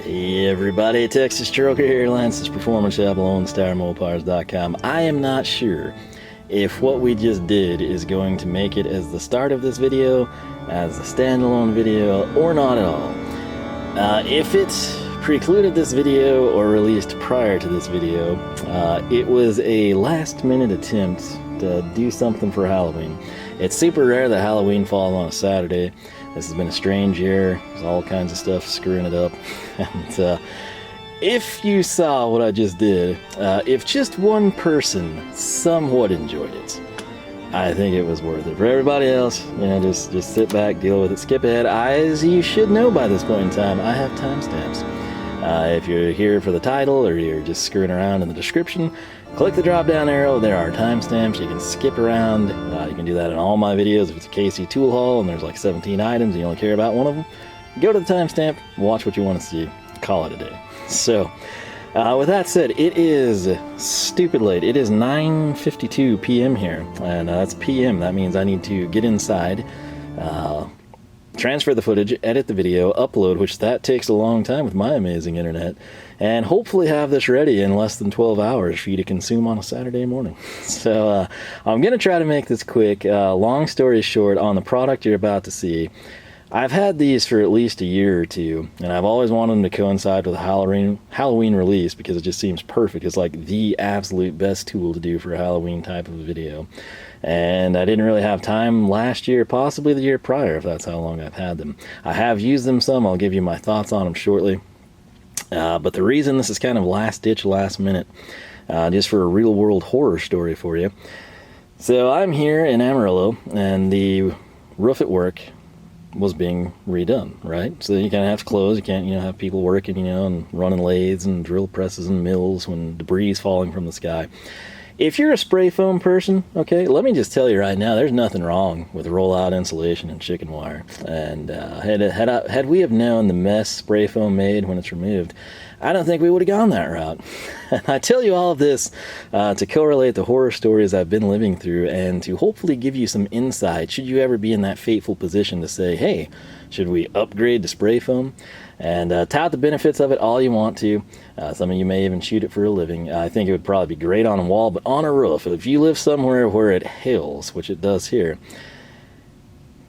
Hey everybody, Texas Trucker here, Lance's Performance Shop, LoneStarMopars.com. I am not sure if what we just did is going to make it as the start of this video, as a standalone video, or not at all. If it precluded this video or released prior to this video, it was a last-minute attempt to do something for Halloween. It's super rare that Halloween falls on a Saturday. This has been a strange year. There's all kinds of stuff screwing it up. And if you saw what I just did, if just one person somewhat enjoyed it, I think it was worth it. For everybody else, you know, just sit back, deal with it, skip ahead. As you should know by this point in time, I have timestamps. If you're here for the title or you're just screwing around in the description, click the drop down arrow. There are timestamps. You can skip around. You can do that in all my videos. If it's a KC tool haul and there's like 17 items and you only care about one of them, go to the timestamp, watch what you want to see, call it a day. So with that said, it is stupid late. It is 9:52 p.m. here, and that's p.m. That means I need to get inside, transfer the footage, edit the video, upload, which that takes a long time with my amazing internet, and hopefully have this ready in less than 12 hours for you to consume on a Saturday morning. So I'm going to try to make this quick. Long story short, on the product you're about to see, I've had these for at least a year or two, and I've always wanted them to coincide with a Halloween release because it just seems perfect. It's like the absolute best tool to do for a Halloween type of a video. And I didn't really have time last year, possibly the year prior, if that's how long I've had them. I have used them some. I'll give you my thoughts on them shortly. But the reason this is kind of last ditch, last minute, just for a real world horror story for you. So I'm here in Amarillo, and the roof at work was being redone, right? So you kind of have to close. You can't, have people working, and running lathes and drill presses and mills when debris is falling from the sky. If you're a spray foam person, okay, let me just tell you right now, there's nothing wrong with rollout insulation and chicken wire. And had we have known the mess spray foam made when it's removed, I don't think we would have gone that route. And I tell you all of this to correlate the horror stories I've been living through and to hopefully give you some insight should you ever be in that fateful position to say, hey, should we upgrade to spray foam? And tout the benefits of it all you want to. Some of you may even shoot it for a living. I think it would probably be great on a wall, but on a roof, if you live somewhere where it hails, which it does here,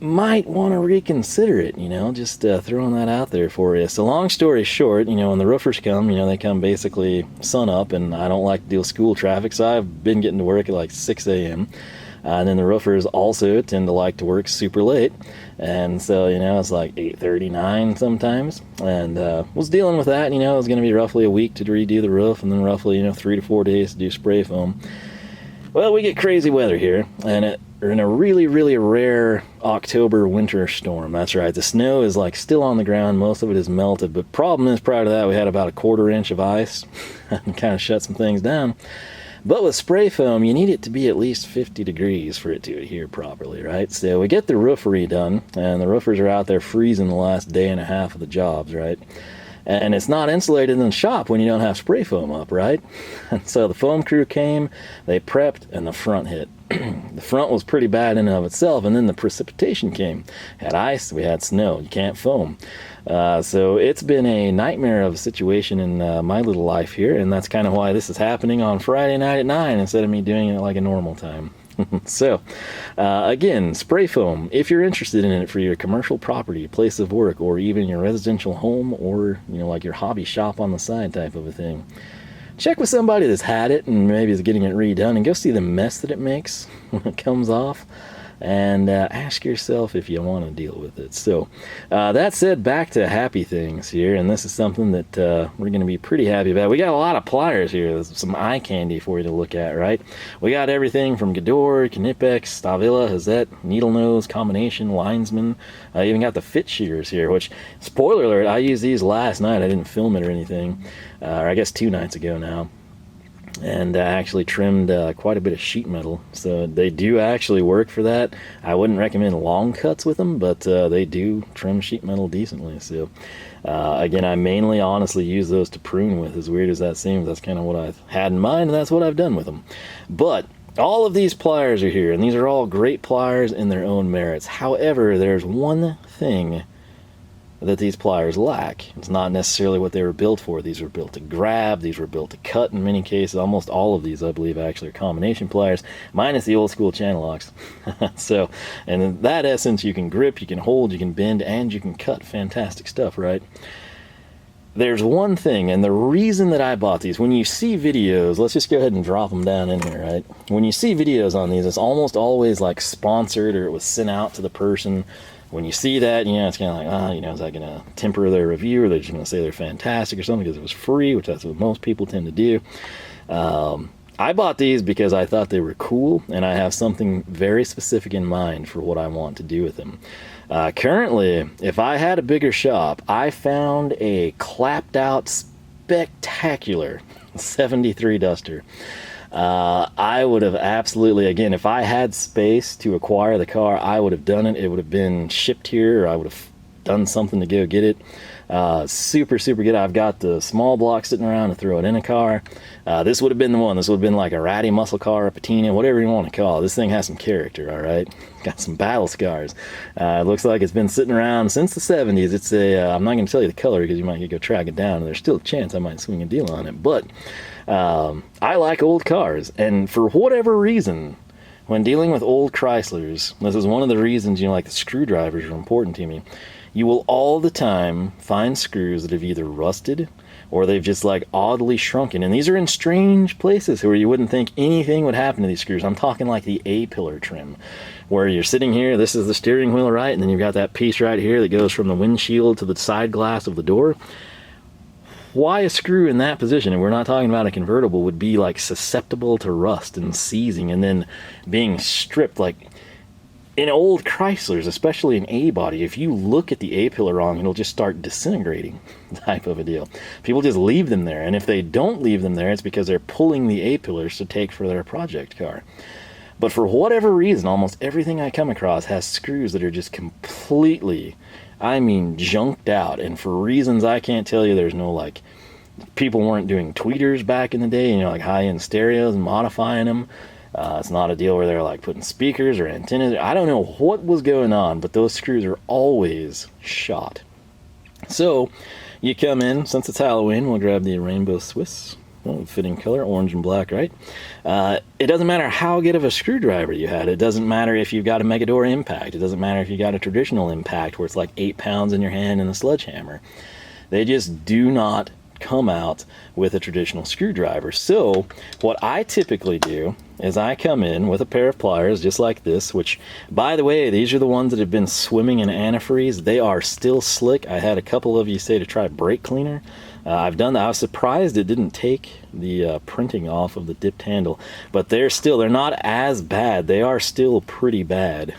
might want to reconsider it, just throwing that out there for you. So long story short, when the roofers come, they come basically sun up, and I don't like to deal with school traffic, so I've been getting to work at like 6 a.m. And then the roofers also tend to like to work super late. And so, it's like 8:39 sometimes. And was dealing with that, it was going to be roughly a week to redo the roof, and then roughly, 3 to 4 days to do spray foam. Well, we get crazy weather here, and we're in a really, really rare October winter storm. That's right, the snow is like still on the ground, most of it is melted, but problem is prior to that we had about a 1/4 inch of ice and kind of shut some things down. But with spray foam, you need it to be at least 50 degrees for it to adhere properly, right? So we get the roof redone, and the roofers are out there freezing the last day and a half of the jobs, right? And it's not insulated in the shop when you don't have spray foam up, right? And so the foam crew came, they prepped, and the front hit. The front was pretty bad in and of itself, and then the precipitation came. Had ice, we had snow. You can't foam. So it's been a nightmare of a situation in my little life here, and that's kind of why this is happening on Friday night at 9 instead of me doing it like a normal time. So, again, spray foam, if you're interested in it for your commercial property, place of work, or even your residential home, or, like your hobby shop on the side type of a thing, check with somebody that's had it and maybe is getting it redone, and go see the mess that it makes when it comes off, and ask yourself if you want to deal with it. So that said, back to happy things here, and this is something that we're going to be pretty happy about. We got a lot of pliers here. There's some eye candy for you to look at, right? We got everything from Gador, Knipex, Stavilla, Hazette, Needle Nose, Combination, Linesman. I even got the Fit Shears here, which, spoiler alert, I used these last night. I didn't film it or anything, or I guess 2 nights ago now. And I actually trimmed quite a bit of sheet metal, so they do actually work for that. I wouldn't recommend long cuts with them, but they do trim sheet metal decently. So again, I mainly honestly use those to prune with, as weird as that seems. That's kind of what I've had in mind, and that's what I've done with them. But all of these pliers are here, and these are all great pliers in their own merits. However, there's one thing that these pliers lack. It's not necessarily what they were built for. These were built to grab, these were built to cut in many cases. Almost all of these, I believe, actually are combination pliers, minus the old school channel locks. So, and in that essence, you can grip, you can hold, you can bend, and you can cut. Fantastic stuff, right? There's one thing, and the reason that I bought these, when you see videos, let's just go ahead and drop them down in here, right? When you see videos on these, it's almost always like sponsored, or it was sent out to the person. When you see that, you know, it's kind of like, you know, is that going to temper their review, or they're just going to say they're fantastic or something because it was free, which that's what most people tend to do. I bought these because I thought they were cool, and I have something very specific in mind for what I want to do with them. Currently, if I had a bigger shop, I found a clapped out, spectacular 73 Duster. I would have absolutely, again, if I had space to acquire the car, I would have done it. It would have been shipped here, or I would have done something to go get it. Super good. I've got the small block sitting around to throw it in a car. This would have been the one. This would have been like a ratty muscle car, a patina, whatever you want to call it. This thing has some character, all right? Got some battle scars. It looks like it's been sitting around since the 70s. It's a, I'm not going to tell you the color because you might go track it down, and there's still a chance I might swing a deal on it. But I like old cars, and for whatever reason, when dealing with old Chryslers, this is one of the reasons, you know, like the screwdrivers are important to me. You will all the time find screws that have either rusted or they've just like oddly shrunken. And these are in strange places where you wouldn't think anything would happen to these screws. I'm talking like the A-pillar trim, where you're sitting here, this is the steering wheel, right? And then you've got that piece right here that goes from the windshield to the side glass of the door. Why a screw in that position, and we're not talking about a convertible, would be like susceptible to rust and seizing and then being stripped? Like, in old Chryslers, especially in A-body, if you look at the A-pillar wrong, it'll just start disintegrating, type of a deal. People just leave them there, and if they don't leave them there, it's because they're pulling the A-pillars to take for their project car. But for whatever reason, almost everything I come across has screws that are just completely, I mean, junked out, and for reasons I can't tell you. There's no, like, people weren't doing tweeters back in the day, you know, like high-end stereos and modifying them. It's not a deal where they're like putting speakers or antennas. I don't know what was going on, but those screws are always shot. So you come in, since it's Halloween, we'll grab the Rainbow Swiss. Well, fitting color, orange and black, right? It doesn't matter how good of a screwdriver you had. It doesn't matter if you've got a Megador Impact. It doesn't matter if you got a traditional Impact where it's like 8 pounds in your hand and a sledgehammer. They just do not come out with a traditional screwdriver. So what I typically do is I come in with a pair of pliers just like this, which, by the way, these are the ones that have been swimming in antifreeze. They are still slick. I had a couple of you say to try brake cleaner. I've done that. I was surprised it didn't take the printing off of the dipped handle, but they're not as bad. They are still pretty bad.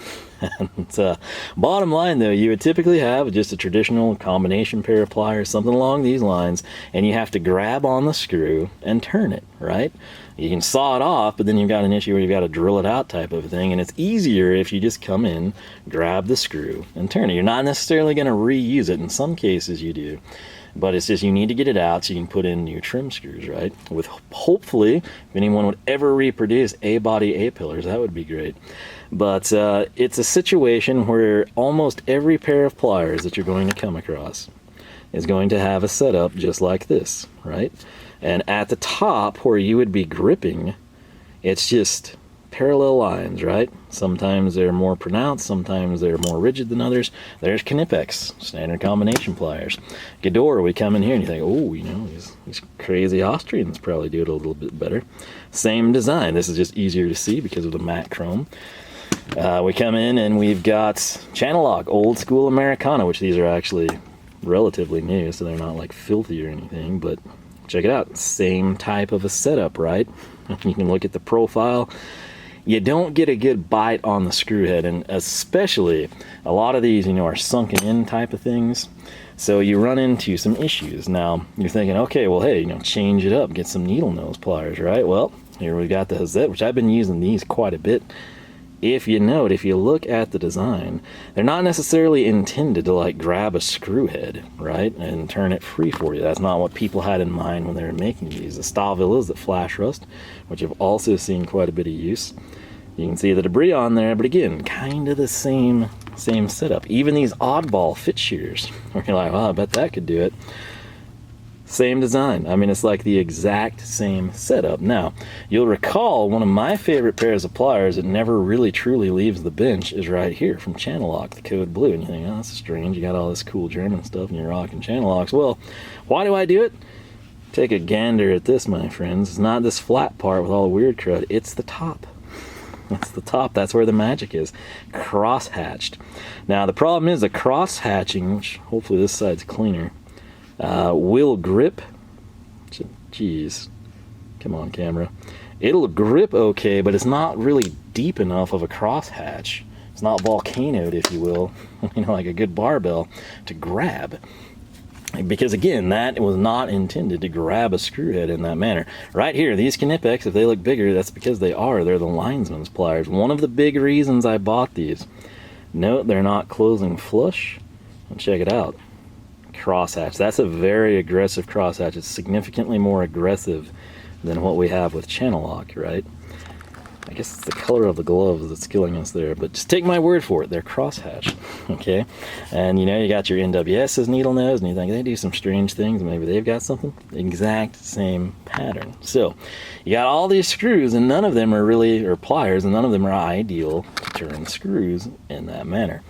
And, bottom line though, you would typically have just a traditional combination pair of pliers, something along these lines, and you have to grab on the screw and turn it, right? You can saw it off, but then you've got an issue where you've got to drill it out type of thing, and it's easier if you just come in, grab the screw, and turn it. You're not necessarily going to reuse it. In some cases you do, but it's just you need to get it out so you can put in new trim screws, right? With hopefully, if anyone would ever reproduce A-body A-pillars, that would be great. But it's a situation where almost every pair of pliers that you're going to come across is going to have a setup just like this, right? And at the top where you would be gripping, it's just parallel lines, right? Sometimes they're more pronounced, sometimes they're more rigid than others. There's Knipex, standard combination pliers. Ghidorah, we come in here and you think, oh, you know, these crazy Austrians probably do it a little bit better. Same design. This is just easier to see because of the matte chrome. We come in and we've got channel lock, old school Americana, which these are actually relatively new, so they're not like filthy or anything, but check it out. Same type of a setup, right? You can look at the profile. You don't get a good bite on the screw head, and especially a lot of these, you know, are sunken in type of things. So you run into some issues. Now you're thinking, okay, well, hey, you know, change it up, get some needle nose pliers, right? Well, here we've got the Hazette, which I've been using these quite a bit. If you note, if you look at the design, they're not necessarily intended to like grab a screw head, right, and turn it free for you. That's not what people had in mind when they were making these. The Stavillas that flash rust, which have also seen quite a bit of use. You can see the debris on there, but again, kind of the same same setup. Even these oddball fit shears, where you're like, well, I bet that could do it. Same design. I mean, it's like the exact same setup. Now, you'll recall one of my favorite pairs of pliers that never really truly leaves the bench is right here from Channel Lock, the code blue. And you think, oh, that's strange. You got all this cool German stuff and you're rocking Channel Locks. Well, why do I do it? Take a gander at this, my friends. It's not this flat part with all the weird crud. It's the top. It's the top. That's where the magic is. Cross-hatched. Now, the problem is the cross-hatching, which hopefully this side's cleaner, will grip. Jeez, come on, camera. It'll grip okay, but it's not really deep enough of a crosshatch. It's not volcanoed, if you will, like a good barbell to grab. Because again, that was not intended to grab a screw head in that manner. Right here, these Knipex, if they look bigger, that's because they're the linesman's pliers. One of the big reasons I bought these. Note they're not closing flush. And check it out. Crosshatch. That's a very aggressive crosshatch. It's significantly more aggressive than what we have with Channel Lock, right? I guess it's the color of the gloves that's killing us there, but just take my word for it. They're crosshatch, okay? And you got your NWS's needle nose, and you think they do some strange things. Maybe they've got something. Exact same pattern. So you got all these screws, and none of them are really, or pliers, and none of them are ideal to turn screws in that manner.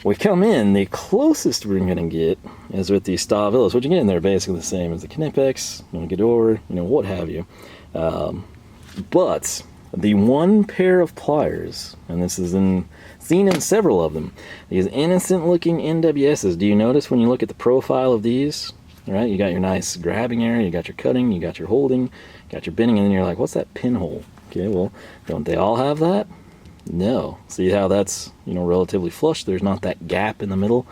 We come in, the closest we're going to get is with these Stavillas, which again, they're basically the same as the Knipex, Gador, what have you. But the one pair of pliers, and this is seen in several of them, these innocent looking NWSs, do you notice when you look at the profile of these, right? You got your nice grabbing area, you got your cutting, you got your holding, you got your bending, and then you're like, what's that pinhole? Okay, well, don't they all have that? No. See how that's, relatively flush? There's not that gap in the middle.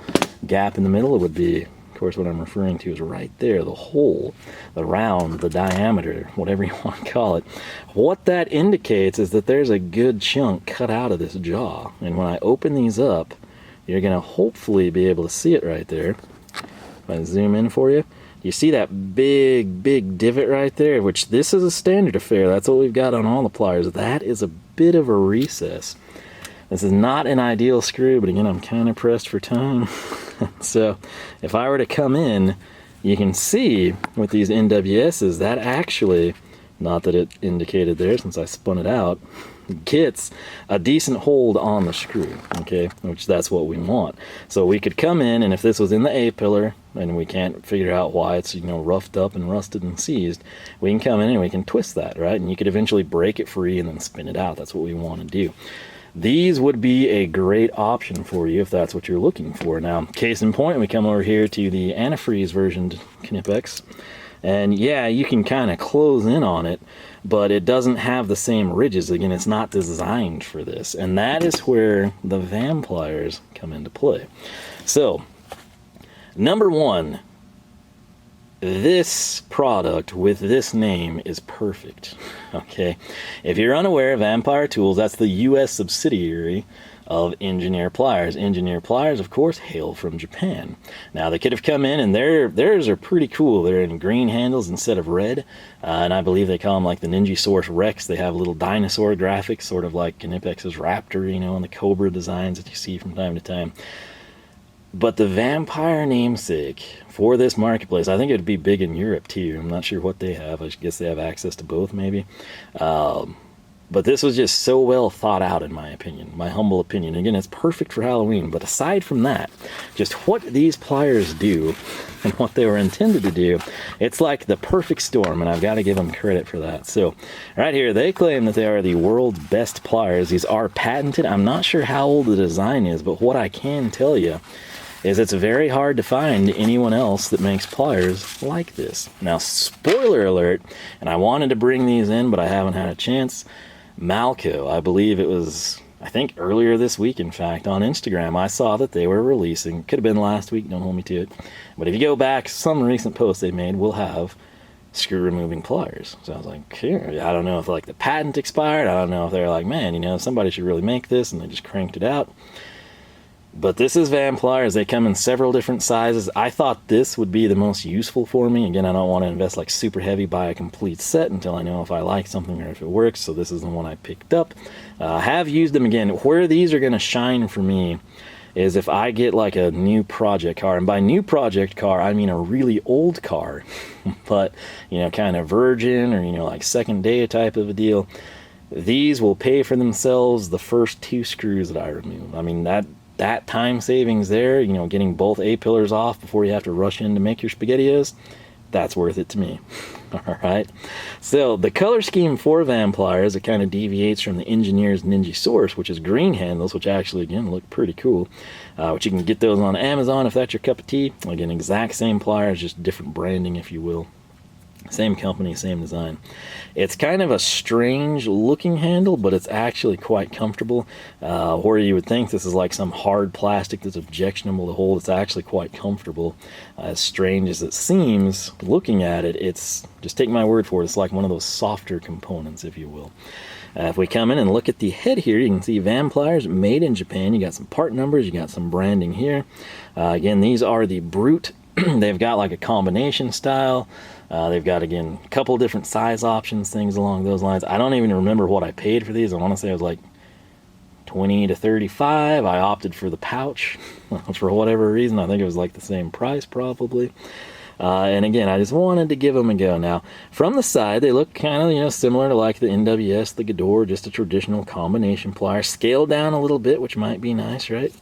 Gap in the middle, it would be, of course, what I'm referring to is right there, the hole, the round, the diameter, whatever you want to call it. What that indicates is that there's a good chunk cut out of this jaw. And when I open these up, you're going to hopefully be able to see it right there. If I zoom in for you, you see that big divot right there, which this is a standard affair. That's what we've got on all the pliers. That is a bit of a recess. This is not an ideal screw, but again, I'm kind of pressed for time. So if I were to come in, you can see with these NWSs, that actually, not that it indicated there since I spun it out, gets a decent hold on the screw, okay, which that's what we want. So we could come in, and if this was in the A-pillar and we can't figure out why it's roughed up and rusted and seized, we can come in and we can twist that, right? And you could eventually break it free and then spin it out. That's what we want to do. These would be a great option for you if that's what you're looking for. Now, case in point, we come over here to the Antifreeze version Knipex, and yeah, you can kind of close in on it, but it doesn't have the same ridges. Again, it's not designed for this, and that is where the Vampliers come into play. So, number one, this product with this name is perfect, okay? If you're unaware, Vampire Tools, that's the U.S. subsidiary of Engineer Pliers. Engineer Pliers, of course, hail from Japan. Now, they could have come in, and theirs are pretty cool. They're in green handles instead of red, and I believe they call them like the Ninja Source Rex. They have little dinosaur graphics, sort of like Knipex's Raptor, and the Cobra designs that you see from time to time. But the Vampire namesake for this marketplace, I think it would be big in Europe too. I'm not sure what they have. I guess they have access to both maybe. But this was just so well thought out in my opinion, my humble opinion. Again, it's perfect for Halloween. But aside from that, just what these pliers do and what they were intended to do, it's like the perfect storm, and I've got to give them credit for that. So right here, they claim that they are the world's best pliers. These are patented. I'm not sure how old the design is, but what I can tell you is it's very hard to find anyone else that makes pliers like this. Now, spoiler alert, and I wanted to bring these in, but I haven't had a chance. Malco, I believe it was, I think earlier this week, in fact, on Instagram, I saw that they were releasing, could have been last week, don't hold me to it, but if you go back, some recent posts they made will have screw removing pliers. So I was like, here, I don't know if like the patent expired, I don't know if they're like, man, somebody should really make this, and they just cranked it out. But this is Vampliers. They come in several different sizes. I thought this would be the most useful for me. Again, I don't want to invest like super heavy, buy a complete set until I know if I like something or if it works. So this is the one I picked up. I have used them again. Where these are going to shine for me is if I get like a new project car. And by new project car, I mean a really old car, but, you know, kind of virgin or, you know, like second day type of a deal. These will pay for themselves the first 2 screws that I remove. I mean, that time savings there, you know, getting both A-pillars off before you have to rush in to make your SpaghettiOs, that's worth it to me. All right. So the color scheme for Vampliers, it kind of deviates from the Engineer's Ninja Source, which is green handles, which actually, again, look pretty cool. Which you can get those on Amazon if that's your cup of tea. Again, exact same pliers, just different branding, if you will. Same company, same design. It's kind of a strange looking handle, but it's actually quite comfortable. Where you would think this is like some hard plastic that's objectionable to hold, it's actually quite comfortable. As strange as it seems, looking at it, it's, just take my word for it, it's like one of those softer components, if you will. If we come in and look at the head here, you can see Vampliers made in Japan. You got some part numbers, you got some branding here. Again, these are the Brute. They've got like a combination style. They've got, again, a couple different size options, things along those lines. I don't even remember what I paid for these. I want to say it was like 20 to 35. I opted for the pouch for whatever reason. I think it was like the same price probably. And again, I just wanted to give them a go. Now, from the side, they look kind of, you know, similar to like the NWS, the Gador, just a traditional combination plier. Scaled down a little bit, which might be nice, right?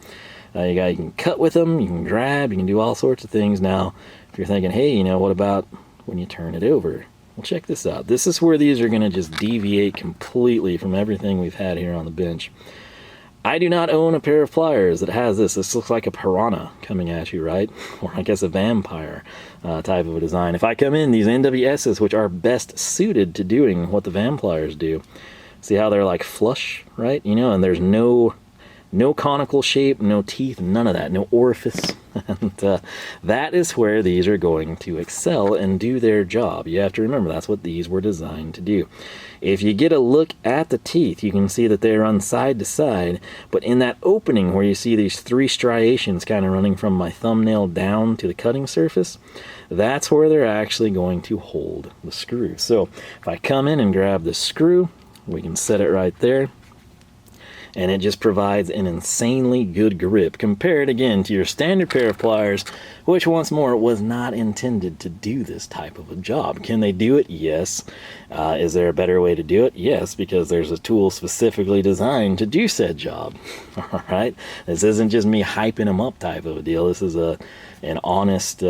You can cut with them, you can grab, you can do all sorts of things. Now, if you're thinking, hey, you know, what about when you turn it over? Well, check this out. This is where these are going to just deviate completely from everything we've had here on the bench. I do not own a pair of pliers that has this. This looks like a piranha coming at you, right? Or I guess a vampire type of a design. If I come in, these NWSs, which are best suited to doing what the Vampliers do, see how they're like flush, right? You know, and there's no conical shape, no teeth, none of that, no orifice. And that is where these are going to excel and do their job. You have to remember that's what these were designed to do. If you get a look at the teeth, you can see that they run side to side, but in that opening where you see these 3 striations kind of running from my thumbnail down to the cutting surface, that's where they're actually going to hold the screw. So if I come in and grab the screw, we can set it right there. And it just provides an insanely good grip compared, again, to your standard pair of pliers, which, once more, was not intended to do this type of a job. Can they do it? Yes. Is there a better way to do it? Yes, because there's a tool specifically designed to do said job. All right? This isn't just me hyping them up type of a deal. This is an honest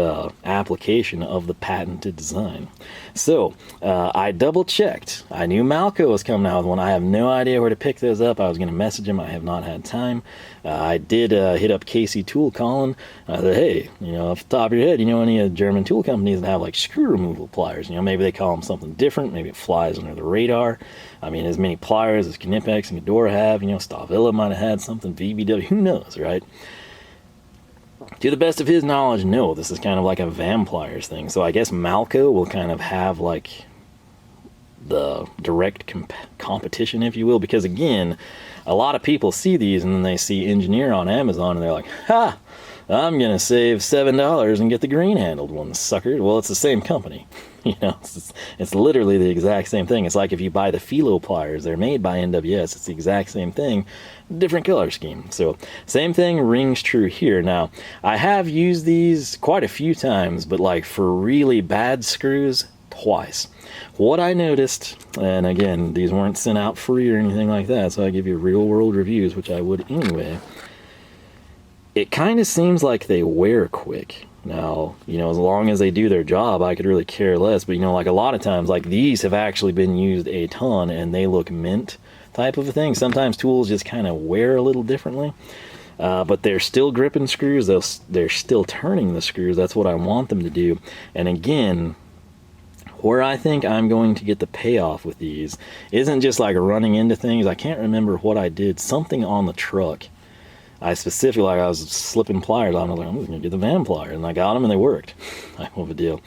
application of the patented design. So I double checked. I knew Malco was coming out with one. I have no idea where to pick those up. I was going to message him. I have not had time. I did hit up Casey Tool Colin. I said, hey, you know, off the top of your head, you know any German tool companies that have like screw removal pliers? You know, maybe they call them something different. Maybe it flies under the radar. I mean, as many pliers as Knipex and Gador have, you know, Stavilla might have had something, VBW, who knows, right? To the best of his knowledge, no, this is kind of like a Vampliers thing. So I guess Malco will kind of have like the direct competition, if you will, because again, a lot of people see these and then they see Engineer on Amazon and they're like, ha, I'm going to save $7 and get the green handled one, sucker. Well, it's the same company. You know, it's literally the exact same thing. It's like if you buy the Philo pliers, they're made by NWS. It's the exact same thing, different color scheme. So same thing rings true here. Now, I have used these quite a few times, but like for really bad screws, twice. What I noticed, and again, these weren't sent out free or anything like that, so I give you real world reviews, which I would anyway. It kind of seems like they wear quick. Now, you know, as long as they do their job, I could really care less. But, you know, like a lot of times, like these have actually been used a ton and they look mint type of a thing. Sometimes tools just kind of wear a little differently. But they're still gripping screws. They're still turning the screws. That's what I want them to do. And again, where I think I'm going to get the payoff with these isn't just like running into things. I can't remember what I did. Something on the truck. I specifically, like I was slipping pliers on, I was like, I'm just going to get the Vamplier, and I got them and they worked. Type of a deal.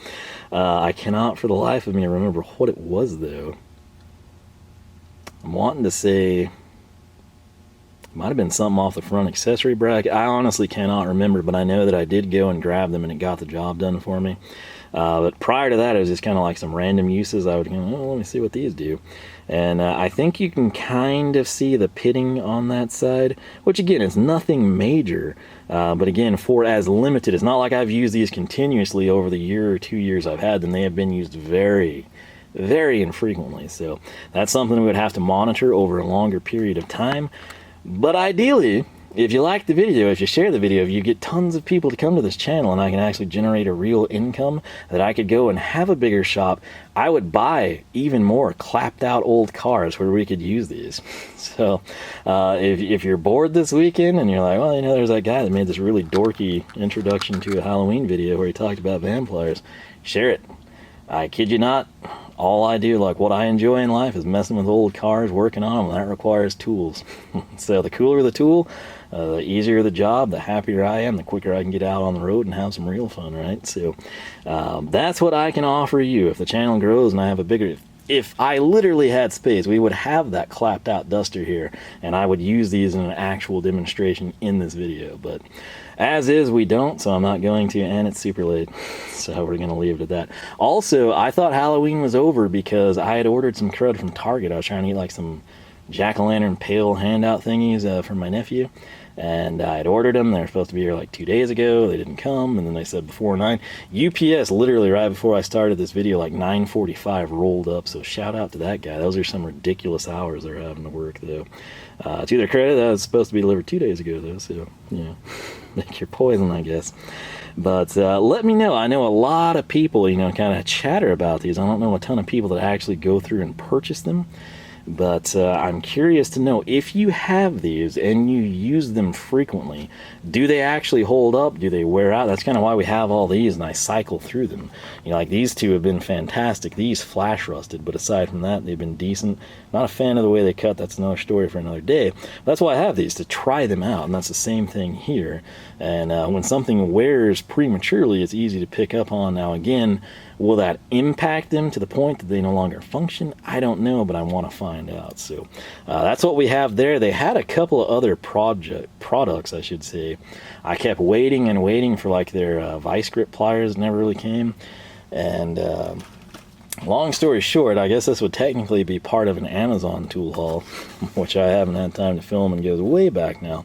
I cannot for the life of me remember what it was though. I'm wanting to say, Might have been something off the front accessory bracket. I honestly cannot remember, but I know that I did go and grab them and it got the job done for me. But prior to that, it was just kind of like some random uses. I would go, oh, let me see what these do. And I think you can kind of see the pitting on that side, which again is nothing major. But again, for as limited, it's not like I've used these continuously over the year or 2 years I've had them. They have been used very infrequently. So that's something we would have to monitor over a longer period of time. But ideally, if you like the video, if you share the video, if you get tons of people to come to this channel and I can actually generate a real income that I could go and have a bigger shop, I would buy even more clapped out old cars where we could use these. So if you're bored this weekend and you're like, well, you know, there's that guy that made this really dorky introduction to a Halloween video where he talked about Vampliers, share it. I kid you not. All I do, like what I enjoy in life, is messing with old cars, working on them. That requires tools. So the cooler the tool, the easier the job, the happier I am, the quicker I can get out on the road and have some real fun, right? So that's what I can offer you. If the channel grows and I have a bigger... If I literally had space, we would have that clapped out duster here, and I would use these in an actual demonstration in this video. But as is, we don't, so I'm not going to, and it's super late, so we're going to leave it at that. Also, I thought Halloween was over because I had ordered some crud from Target. I was trying to get like some jack-o'-lantern pail handout thingies for my nephew, and I had ordered them. They were supposed to be here like 2 days ago. They didn't come, and then they said before 9. UPS, literally right before I started this video, like 9:45 rolled up, so shout out to that guy. Those are some ridiculous hours they're having to work, though. To their credit, that was supposed to be delivered 2 days ago, though, so, you know, make your poison, I guess. But let me know. I know a lot of people, you know, kind of chatter about these. I don't know a ton of people that actually go through and purchase them. But I'm curious to know, if you have these and you use them frequently, do they actually hold up? Do they wear out? That's kind of why we have all these and I cycle through them. You know, like these two have been fantastic. These flash rusted, but aside from that, they've been decent. Not a fan of the way they cut. That's another story for another day. But that's why I have these, to try them out, and that's the same thing here. And when something wears prematurely, it's easy to pick up on. Now again, will that impact them to the point that they no longer function? I don't know, but I want to find out. So that's what we have there. They had a couple of other products, I should say. I kept waiting and waiting for like their vice grip pliers. Never really came. And long story short, I guess this would technically be part of an Amazon tool haul, which I haven't had time to film and goes way back now.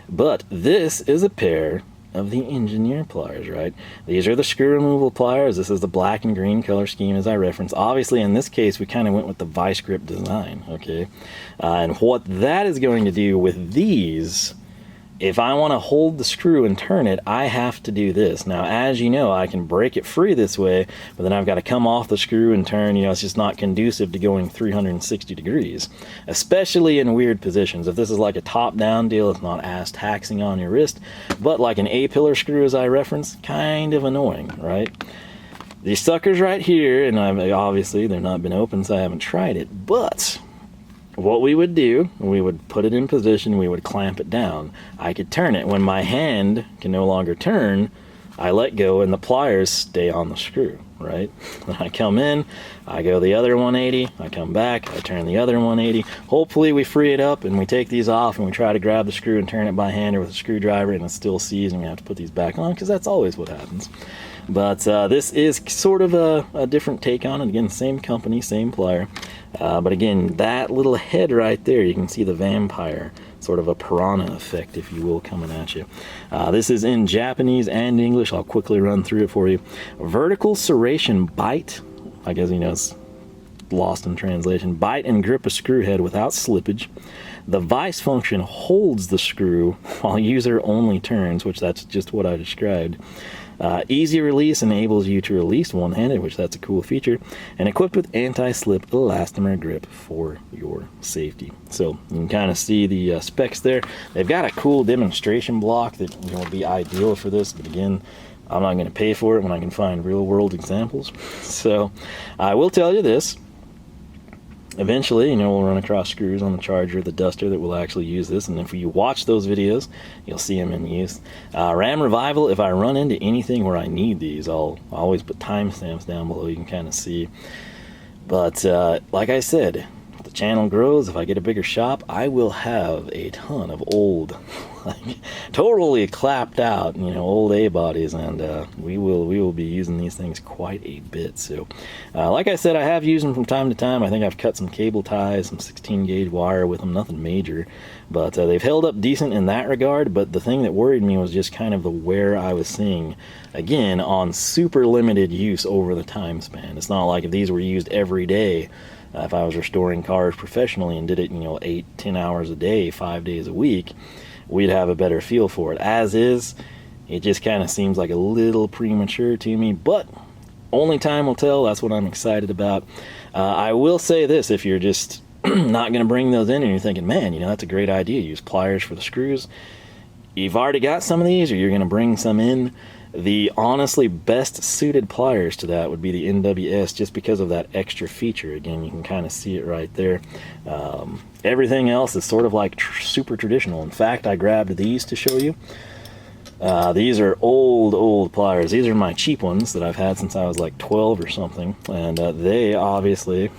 But this is a pair of the engineer pliers, right? These are the screw removal pliers. This is the black and green color scheme as I referenced. Obviously, in this case, we kind of went with the vice grip design, okay? And what that is going to do with these, if I want to hold the screw and turn it, I have to do this. Now, as you know, I can break it free this way, but then I've got to come off the screw and turn. You know, it's just not conducive to going 360 degrees, especially in weird positions. If this is like a top-down deal, it's not as taxing on your wrist, but like an A-pillar screw, as I referenced, kind of annoying, right? These suckers right here, and obviously they're not been open, so I haven't tried it, but what we would do, we would put it in position, we would clamp it down. I could turn it. When my hand can no longer turn, I let go and the pliers stay on the screw, right? Then I come in, I go the other 180, I come back, I turn the other 180. Hopefully we free it up and we take these off and we try to grab the screw and turn it by hand or with a screwdriver, and it still sees, and we have to put these back on because that's always what happens. But this is sort of a different take on it. Again, same company, same plier. But again, that little head right there, you can see the vampire, sort of a piranha effect, if you will, coming at you. This is in Japanese and English. I'll quickly run through it for you. Vertical serration bite. I guess, you know, it's lost in translation. Bite and grip a screw head without slippage. The vice function holds the screw while user only turns, which that's just what I described. Easy release enables you to release one-handed, which that's a cool feature, and equipped with anti-slip elastomer grip for your safety. So you can kind of see the specs there. They've got a cool demonstration block that, you know, would be ideal for this, but again, I'm not going to pay for it when I can find real-world examples. So I will tell you this. Eventually, you know, we'll run across screws on the Charger, the Duster, that will actually use this, and if you watch those videos, you'll see them in use. RAM Revival, if I run into anything where I need these, I'll always put timestamps down below, you can kind of see. But like I said, the channel grows, if I get a bigger shop, I will have a ton of old, like totally clapped out, you know, old A bodies, and we will be using these things quite a bit. So like I said, I have used them from time to time. I think I've cut some cable ties, some 16 gauge wire with them, nothing major, but they've held up decent in that regard. But the thing that worried me was just kind of the wear I was seeing, again, on super limited use over the time span. It's not like if these were used every day, if I was restoring cars professionally and did it, you know, 8-10 hours a day, 5 days a week, we'd have a better feel for it. As is, it just kind of seems like a little premature to me, but only time will tell. That's what I'm excited about. I will say this, if you're just not going to bring those in and you're thinking, man, you know, that's a great idea, use pliers for the screws, you've already got some of these, or you're going to bring some in, the honestly best suited pliers to that would be the NWS, just because of that extra feature. Again, you can kind of see it right there. Everything else is sort of like super traditional. In fact, I grabbed these to show you. These are old pliers. These are my cheap ones that I've had since I was like 12 or something, and they obviously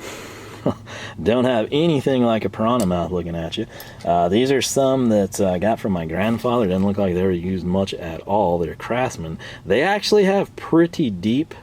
don't have anything like a piranha mouth looking at you. These are some that I got from my grandfather. Doesn't look like they were used much at all. They're Craftsman. They actually have pretty deep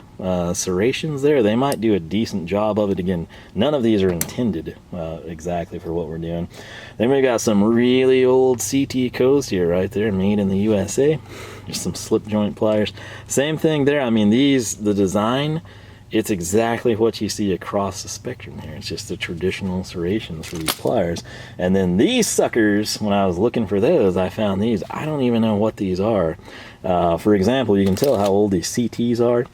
serrations there. They might do a decent job of it. Again, none of these are intended exactly for what we're doing. Then we got some really old CT Coast here right there, made in the USA. Just some slip joint pliers. Same thing there. I mean, these, the design, it's exactly what you see across the spectrum here. It's just the traditional serrations for these pliers. And then these suckers, when I was looking for those, I found these. I don't even know what these are. For example, you can tell how old these CTs are.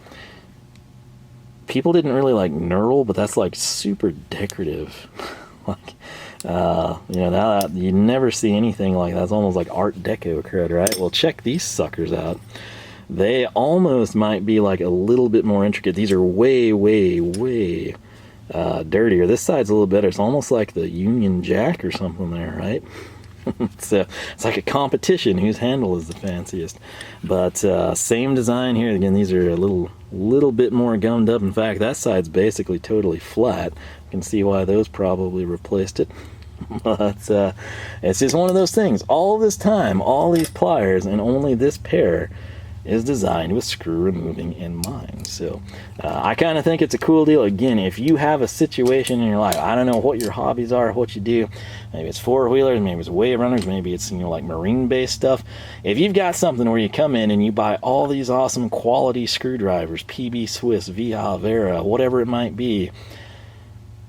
People didn't really like knurl, but that's like super decorative. Like, you know, now you never see anything like that. It's almost like Art Deco cred, right? Well, check these suckers out. They almost might be like a little bit more intricate. These are way dirtier. This side's a little better. It's almost like the Union Jack or something there, right? So it's like a competition whose handle is the fanciest. But same design here. Again, these are a little bit more gummed up. In fact, that side's basically totally flat. You can see why those probably replaced it. But it's just one of those things. All this time, all these pliers, and only this pair is designed with screw removing in mind. So I kind of think it's a cool deal. Again, if you have a situation in your life, I don't know what your hobbies are, what you do, maybe it's four-wheelers, maybe it's wave runners, maybe it's, you know, like marine-based stuff. If you've got something where you come in and you buy all these awesome quality screwdrivers, PB Swiss, VA Vera, whatever it might be,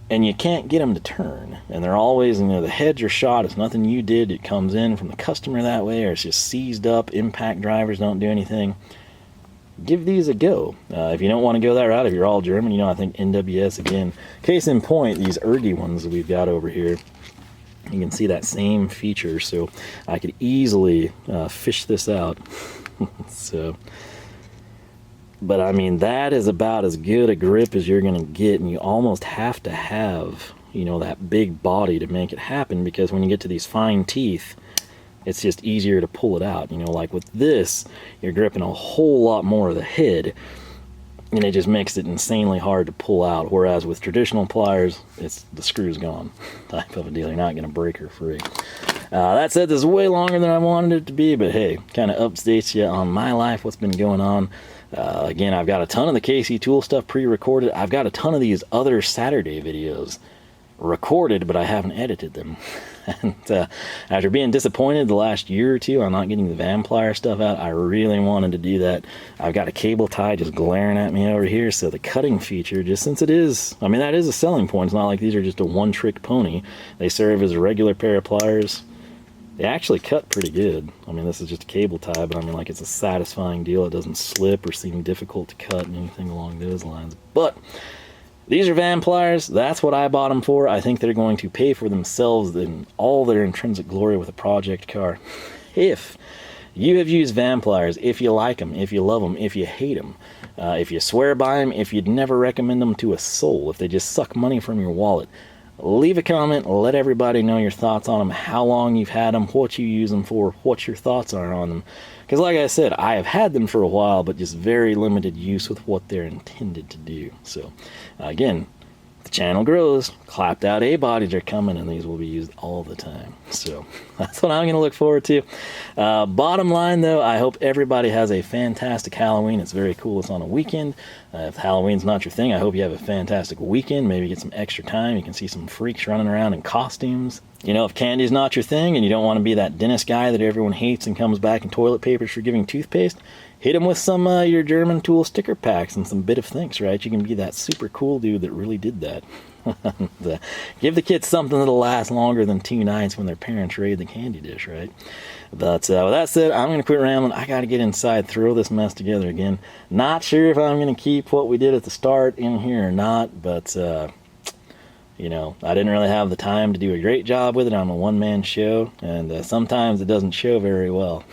and you can't get them to turn, and they're always, you know, the heads are shot, it's nothing you did, it comes in from the customer that way, or it's just seized up, impact drivers don't do anything, give these a go. If you don't want to go that route, if you're all German, you know, I think NWS, again, case in point, these ergy ones that we've got over here, you can see that same feature, so I could easily fish this out. So, but I mean, that is about as good a grip as you're going to get, and you almost have to have, you know, that big body to make it happen, because when you get to these fine teeth, it's just easier to pull it out. You know, like with this, you're gripping a whole lot more of the head, and it just makes it insanely hard to pull out, whereas with traditional pliers, it's the screw's gone type of a deal. You're not going to break her free. That said, this is way longer than I wanted it to be, but hey, kind of updates you on my life, what's been going on. Again, I've got a ton of the KC Tool stuff pre-recorded. I've got a ton of these other Saturday videos recorded, but I haven't edited them. And after being disappointed the last year or two on not getting the Vamplier stuff out, I really wanted to do that. I've got a cable tie just glaring at me over here, so the cutting feature, just since it is, I mean, that is a selling point. It's not like these are just a one-trick pony. They serve as a regular pair of pliers. They actually cut pretty good. I mean, this is just a cable tie, but I mean, like, it's a satisfying deal. It doesn't slip or seem difficult to cut and anything along those lines. But these are Vampliers. That's what I bought them for. I think they're going to pay for themselves in all their intrinsic glory with a project car. If you have used Vampliers, if you like them, if you love them, if you hate them, if you swear by them, if you'd never recommend them to a soul, if they just suck money from your wallet, leave a comment, let everybody know your thoughts on them, how long you've had them, what you use them for, what your thoughts are on them. Because like I said, I have had them for a while, but just very limited use with what they're intended to do. So again, the channel grows, clapped out A bodies are coming, and these will be used all the time. So that's what I'm going to look forward to. Bottom line, though, I hope everybody has a fantastic Halloween. It's very cool. It's on a weekend. If Halloween's not your thing, I hope you have a fantastic weekend. Maybe get some extra time. You can see some freaks running around in costumes. You know, if candy's not your thing and you don't want to be that dentist guy that everyone hates and comes back in toilet papers for giving toothpaste, hit him with some your German tool sticker packs and some bit of thinks, right? You can be that super cool dude that really did that. Give the kids something that'll last longer than 2 nights when their parents raid the candy dish, right? But with that said, I'm going to quit rambling. I got to get inside, throw this mess together again. Not sure if I'm going to keep what we did at the start in here or not, but you know, I didn't really have the time to do a great job with it. I'm a one-man show, and sometimes it doesn't show very well.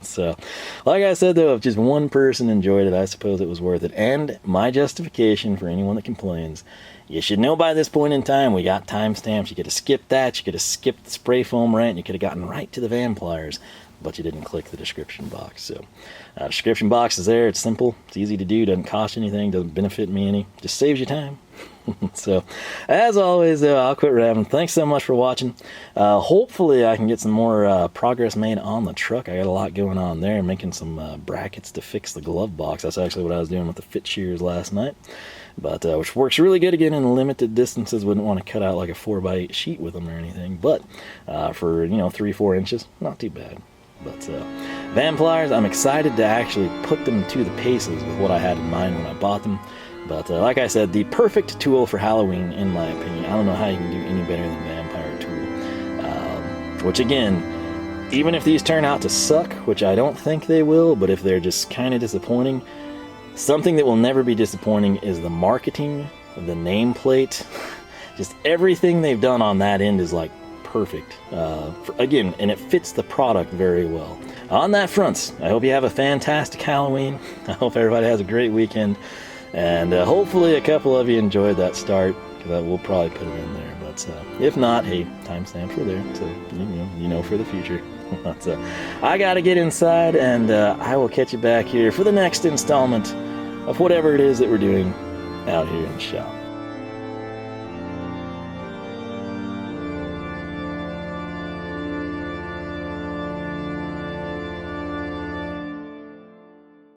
So, like I said, though, if just one person enjoyed it, I suppose it was worth it. And my justification for anyone that complains, you should know by this point in time, we got timestamps. You could have skipped that. You could have skipped the spray foam rant. You could have gotten right to the Vampliers, but you didn't click the description box. So, description box is there. It's simple. It's easy to do. Doesn't cost you anything. Doesn't benefit me any. Just saves you time. So, as always, though, I'll quit rambling. Thanks so much for watching. Hopefully, I can get some more progress made on the truck. I got a lot going on there, making some brackets to fix the glove box. That's actually what I was doing with the fit shears last night, but which works really good again in limited distances. Wouldn't want to cut out like a 4x8 sheet with them or anything, but for, you know, 3-4 inches, not too bad. But Vampliers, I'm excited to actually put them to the paces with what I had in mind when I bought them. But like I said, the perfect tool for Halloween, in my opinion. I don't know how you can do any better than Vampire Tool. Which again, even if these turn out to suck, which I don't think they will, but if they're just kind of disappointing, something that will never be disappointing is the marketing, the nameplate. Just everything they've done on that end is like perfect. Again, and it fits the product very well. On that front, I hope you have a fantastic Halloween. I hope everybody has a great weekend. And hopefully a couple of you enjoyed that start, because we'll probably put it in there. But if not, hey, timestamps are there, so you know for the future. But I got to get inside, and I will catch you back here for the next installment of whatever it is that we're doing out here in the shop.